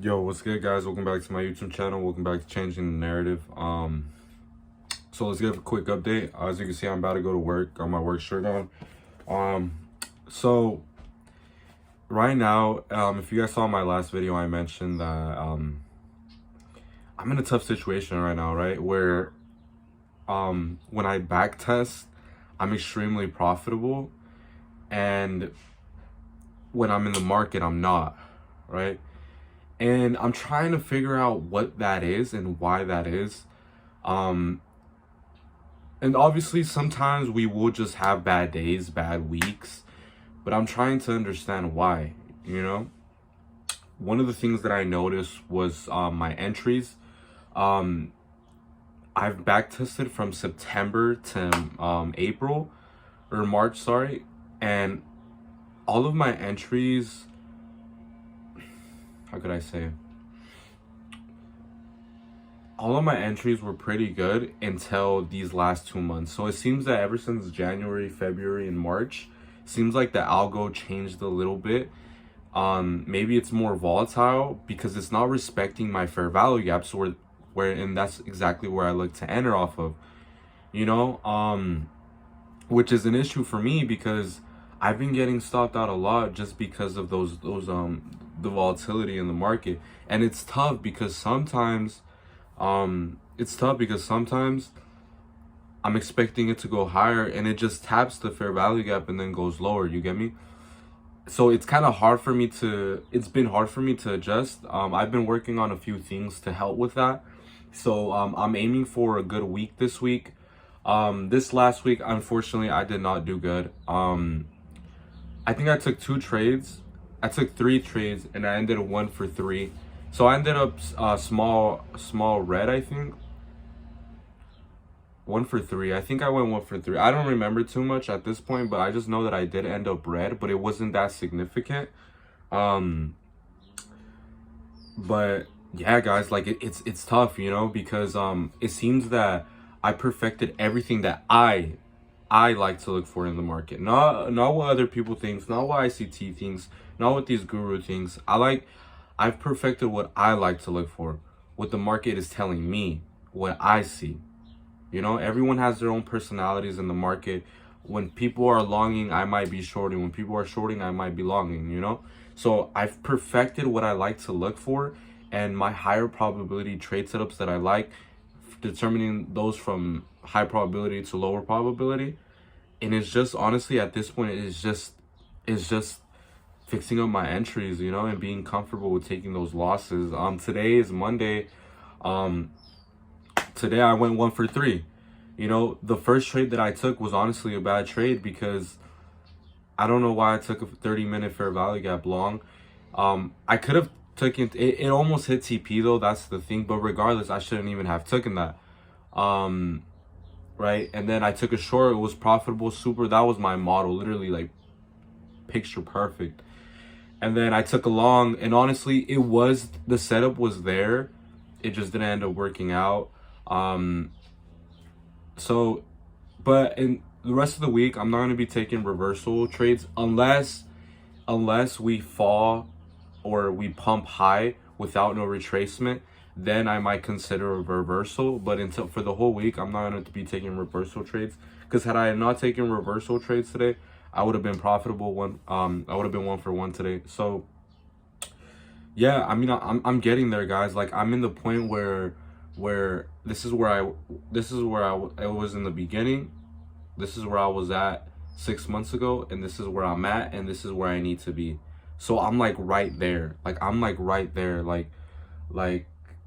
Yo, what's good, guys? Welcome back to my YouTube channel. Welcome back to Changing the Narrative. So let's give a quick update. As you can see, I'm about to go to work. Got my work shirt on. So right now, if you guys saw my last video, I mentioned that I'm in a tough situation right now, right? Where when I back test, I'm extremely profitable, and when I'm in the market, I'm not, right? And I'm trying to figure out what that is and why that is. And obviously sometimes we will just have bad days, bad weeks, but I'm trying to understand why, you know? One of the things that I noticed was my entries. I've back tested from September to April or March, sorry, and all of my entries, how could I say? All of my entries were pretty good until these last 2 months. So it seems that ever since January, February, and March, seems like the algo changed a little bit. Maybe it's more volatile because it's not respecting my fair value gaps, and that's exactly where I look to enter off of, you know, which is an issue for me because I've been getting stopped out a lot just because of the volatility in the market. And it's tough because sometimes I'm expecting it to go higher and it just taps the fair value gap and then goes lower. You get me? So it's kind of hard for me to, it's been hard for me to adjust. I've been working on a few things to help with that. So I'm aiming for a good week this week. This last week, unfortunately, I did not do good. I think I took 2 trades. I took 3 trades and I ended up 1 for 3. So I ended up small red, I think. 1 for 3. I think I went 1 for 3. I don't remember too much at this point, but I just know that I did end up red, but it wasn't that significant. But yeah, guys, like it's tough, you know, because it seems that I perfected everything that I like to look for in the market. Not what other people think, not what ICT thinks, not what these guru things. I've perfected what I like to look for. What the market is telling me, what I see. You know, everyone has their own personalities in the market. When people are longing, I might be shorting. When people are shorting, I might be longing, you know? So I've perfected what I like to look for, and my higher probability trade setups that I like, determining those from high probability to lower probability. And it's just, honestly, at this point, it's just fixing up my entries, you know, and being comfortable with taking those losses. Today is Monday. Today I went 1 for 3. You know, the first trade that I took was honestly a bad trade because I don't know why I took a 30-minute fair value gap long. I could have taken it almost hit TP though, that's the thing, but regardless, I shouldn't even have taken that. Right? And then I took a short, it was profitable, super, that was my model, literally like picture perfect. And then I took a long, and honestly, the setup was there, it just didn't end up working out. So, but in the rest of the week, I'm not going to be taking reversal trades unless we fall or we pump high without no retracement. Then I might consider a reversal. But until for the whole week, I'm not going to be taking reversal trades, because had I not taken reversal trades today, I would have been profitable. I would have been 1 for 1 today. So yeah, I mean, I'm getting there, guys. Like, I'm in the point where this is where I was in the beginning. This is where I was at 6 months ago, and this is where I'm at, and this is where I need to be. So I'm like right there. Like I'm like right there. Like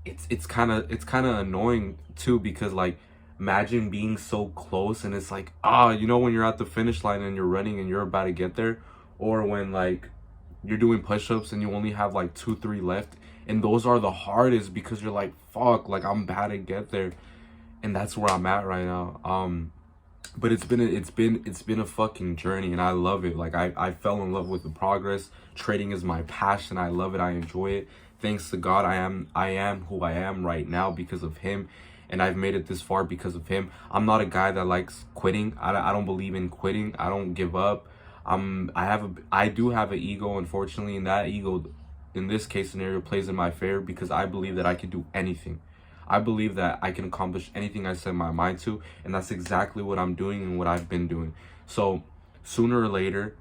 it's kind of annoying too, because like imagine being so close and it's like, you know, when you're at the finish line and you're running and you're about to get there, or when like you're doing push-ups and you only have like 2-3 left, and those are the hardest because you're like, fuck, like I'm about to get there. And that's where I'm at right now. But it's been a fucking journey, and I love it. Like I fell in love with the progress. Trading is my passion. I love it. I enjoy it. Thanks to God, I am who I am right now because of him, and I've made it this far because of him. I'm not a guy that likes quitting. I don't believe in quitting. I don't give up. I do have an ego, unfortunately, and that ego in this case scenario plays in my favor because I believe that I can do anything. I believe that I can accomplish anything I set my mind to, and that's exactly what I'm doing and what I've been doing. So sooner or later,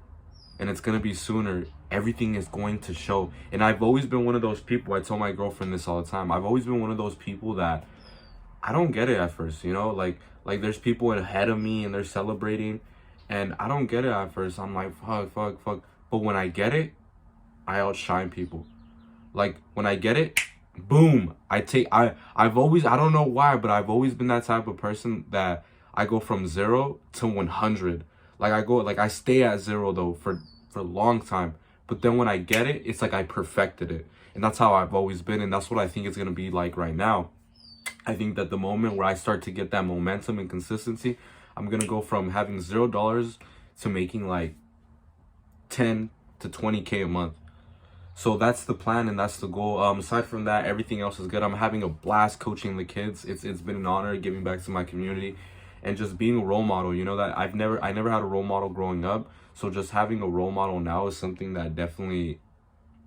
and it's gonna be sooner, everything is going to show. And I've always been one of those people, I tell my girlfriend this all the time, I've always been one of those people that I don't get it at first, you know, like there's people ahead of me and they're celebrating, and I don't get it at first. I'm like, fuck. But when I get it, I outshine people. Like when I get it, boom, I've always, I don't know why, but I've always been that type of person that I go from 0 to 100. Like I stay at 0 though for a long time. But then when I get it, it's like I perfected it. And that's how I've always been, and that's what I think it's gonna be like right now. I think that the moment where I start to get that momentum and consistency, I'm gonna go from having $0 to making like 10 to 20K a month. So that's the plan and that's the goal. Aside from that, everything else is good. I'm having a blast coaching the kids. It's been an honor giving back to my community and just being a role model. You know that I never had a role model growing up. So just having a role model now is something that definitely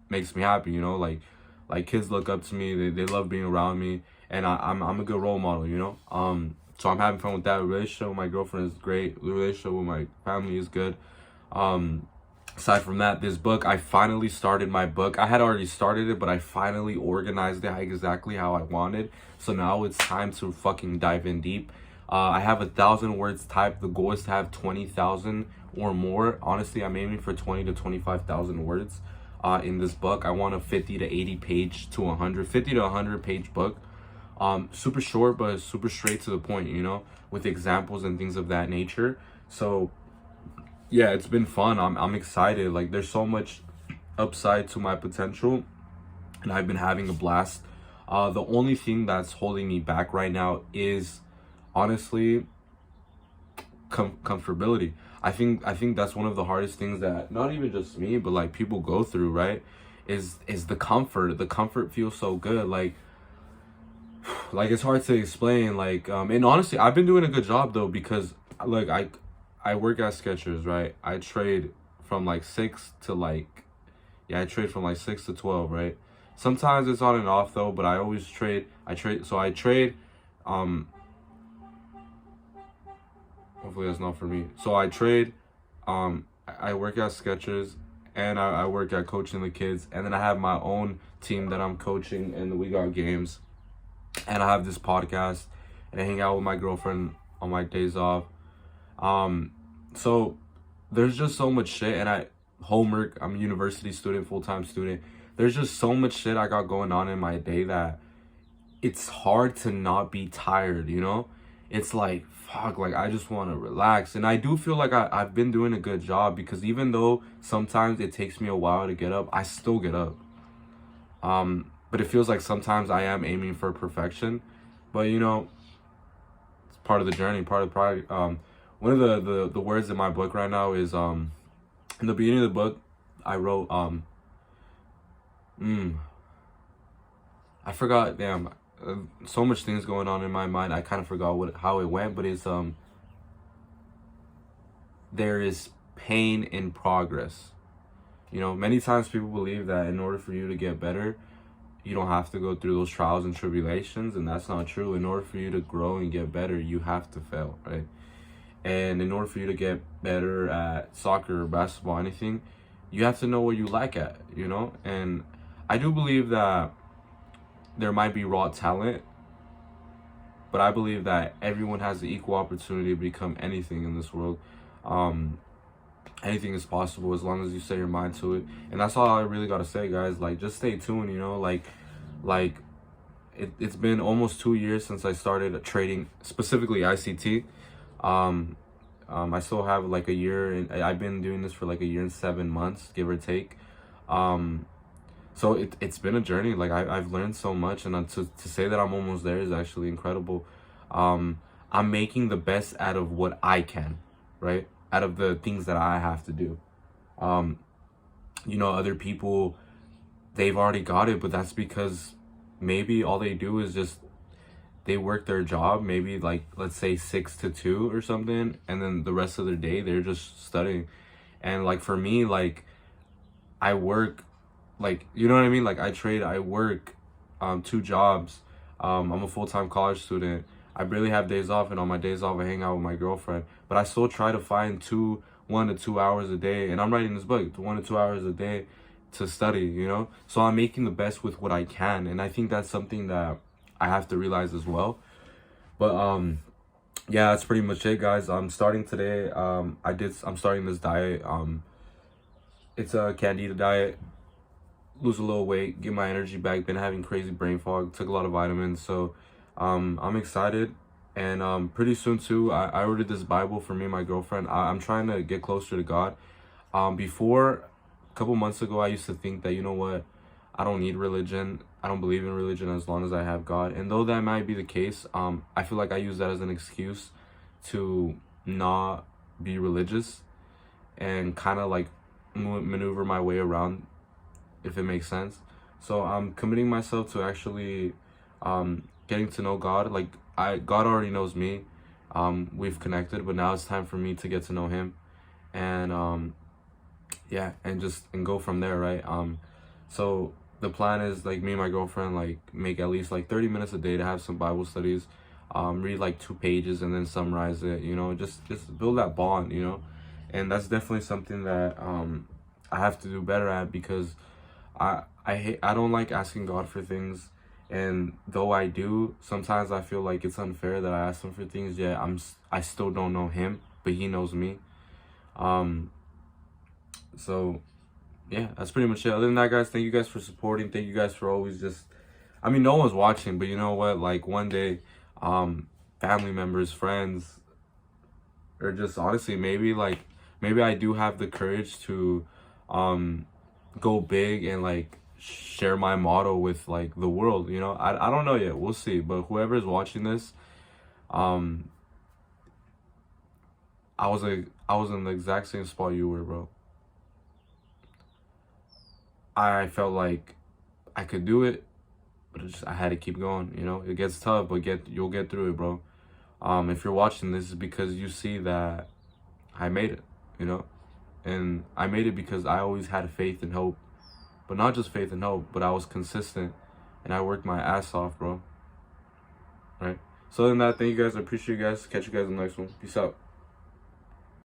makes me happy. You know, like kids look up to me. They love being around me, and I'm a good role model. You know, so I'm having fun with that. Relationship with my girlfriend is great. The relationship with my family is good. Aside from that, this book, I finally started my book. I had already started it, but I finally organized it exactly how I wanted. So now it's time to fucking dive in deep. I have 1,000 words typed. The goal is to have 20,000 or more. Honestly, I'm aiming for 20 to 25,000 words in this book. I want a 50 to 80 page to 50 to 100 page book. Super short, but super straight to the point, you know, with examples and things of that nature. So yeah, it's been fun. I'm excited. Like there's so much upside to my potential, and I've been having a blast. The only thing that's holding me back right now is honestly comfortability. I think that's one of the hardest things that not even just me, but like people go through, right? Is the comfort. The comfort feels so good. Like it's hard to explain. And honestly, I've been doing a good job though, because like I work at Skechers, right? I trade from like 6 to I trade from like 6 to 12, right? Sometimes it's on and off though, but I always trade. I trade, hopefully that's not for me. So I trade, I work at Skechers, and I work at coaching the kids, and then I have my own team that I'm coaching, and we got games, and I have this podcast, and I hang out with my girlfriend on my days off. So there's just so much shit, and homework, I'm a university student, full-time student. There's just so much shit I got going on in my day that it's hard to not be tired, you know? It's like, fuck, like I just want to relax. And I do feel like I've been doing a good job, because even though sometimes it takes me a while to get up, I still get up. But it feels like sometimes I am aiming for perfection, but you know, it's part of the journey, part of the project. One of the words in my book right now is in the beginning of the book I wrote I forgot, damn, so much things going on in my mind, I kind of forgot how it went, but it's there is pain in progress. You know, many times people believe that in order for you to get better, you don't have to go through those trials and tribulations, and that's not true. In order for you to grow and get better, you have to fail, right? And in order for you to get better at soccer or basketball, anything, you have to know what you like at, you know? And I do believe that there might be raw talent, but I believe that everyone has the equal opportunity to become anything in this world. Anything is possible as long as you set your mind to it. And that's all I really got to say, guys. Like, just stay tuned, you know? It's been almost 2 years since I started trading, specifically ICT. I still have like a year, and I've been doing this for like a year and 7 months, give or take. So it's been a journey. Like I've learned so much, and to say that I'm almost there is actually incredible. I'm making the best out of what I can, right? Out of the things that I have to do. You know, other people, they've already got it, but that's because maybe all they do is just they work their job, maybe like, let's say 6 to 2 or something, and then the rest of their day they're just studying. And like for me, like I work like, you know what I mean? Like, I work 2 jobs. I'm a full-time college student. I barely have days off, and on my days off I hang out with my girlfriend. But I still try to find 1 to 2 hours a day, and I'm writing this book, 1 to 2 hours a day to study, you know? So I'm making the best with what I can, and I think that's something that I have to realize as well. But yeah, that's pretty much it, guys. I'm starting today. I'm starting this diet. It's a candida diet. Lose a little weight, get my energy back. Been having crazy brain fog. Took a lot of vitamins, so I'm excited. And pretty soon too, I ordered this Bible for me and my girlfriend. I'm trying to get closer to God. Before, a couple months ago, I used to think that, you know what, I don't need religion. I don't believe in religion as long as I have God. And though that might be the case, I feel like I use that as an excuse to not be religious and kind of like maneuver my way around, if it makes sense. So I'm committing myself to actually getting to know God. Like, God already knows me. We've connected, but now it's time for me to get to know Him, and yeah, and go from there, right? So the plan is, like, me and my girlfriend, like, make at least like 30 minutes a day to have some Bible studies, read like 2 pages and then summarize it. You know, just build that bond. You know, and that's definitely something that I have to do better at, because I don't like asking God for things, and though I do, sometimes I feel like it's unfair that I ask Him for things. Yet I still don't know Him, but He knows me. So yeah, that's pretty much it. Other than that, guys, thank you guys for supporting. Thank you guys for always just, I mean, no one's watching, but you know what? Like, one day, family members, friends, or just honestly, maybe I do have the courage to go big and like share my motto with like the world, you know. I don't know yet, we'll see. But whoever is watching this, um I was in the exact same spot you were, bro. I felt like I could do it, but I had to keep going, you know. It gets tough, but you'll get through it, bro. If you're watching this, is because you see that I made it, you know. And I made it because I always had faith and hope. But not just faith and hope, but I was consistent and I worked my ass off, bro. Right? So other than that, thank you guys. I appreciate you guys. Catch you guys in the next one. Peace out.